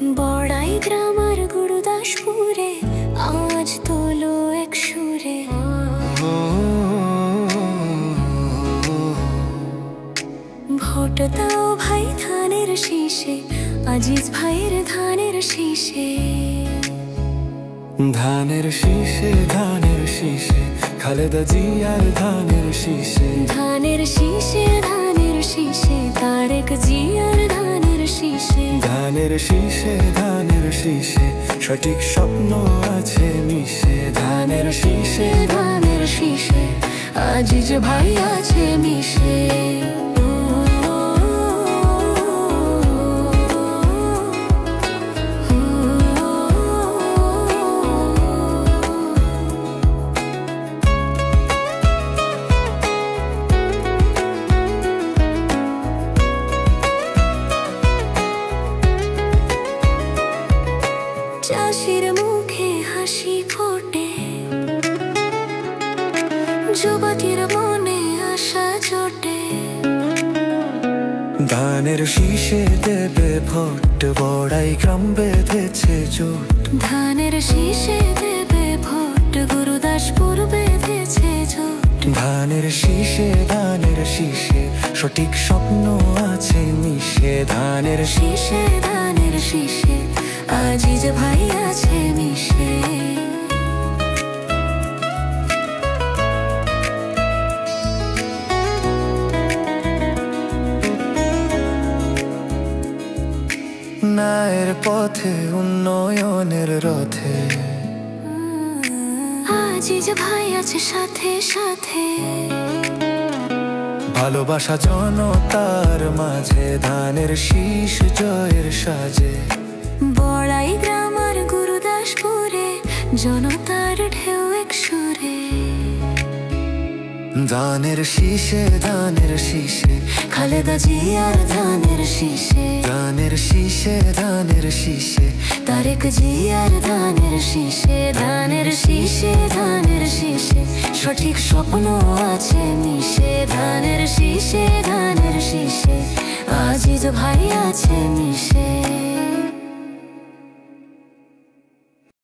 বড়াই গ্রামার গুরুদাসপুরে আজ তোলো এক সুরে। ভোট দাও ভাই ধানের শীষে, আজিজ ভাইয়ের ধানের শীষে। ধানের শীষে ধানের শীষে, খালেদা জিয়ার ধানের শীষে। ধানের শীষে ধানের শীষে, তারেক জিয়ার ধানের শীষে। ধানের শীষে ধানের শীষে, সঠিক স্বপ্ন আছে মিশে। ধানের শীষে ধানের শীষে, আজিজ ভাই আছে মিশে। চাষির মুখে হাসি ফোটে, যুবতীর মনে আশা জোটে। ধানের শীষে দেবে ভোট, বড়াই গ্রাম বেঁধেছে জোট। ধানের শীষে দেবে ভোট, গুরুদাসপুর বেঁধেছে জোট। ধানের শীষে ধানের শীষে, সঠিক স্বপ্ন আছে মিশে। ধানের শীষে ধানের শীষে, আজিজ ভাই আছে মিশে। ন্যায়ের পথে উন্নয়নের রথে, আজিজ ভাই আছে সাথে সাথে। ভালোবাসা জনতার মাঝে, ধানের শীষ জয়ের সাজে। বড়াই গ্রামার গুরুদাসপুরে, জনতার ঢেউ এক সুরে। ধানের শীষে ধানের শীষে, খালেদা জিয়ার ধানের শীষে। ধানের শীষে ধানের শীষে, তারেক জিয়ার ধানের শীষে। ধানের শীষে ধানের শীষে, সঠিক স্বপ্ন আছে মিশে। ধানের শীষে ধানের শীষে, আজিজ ভাই আছে মিশে।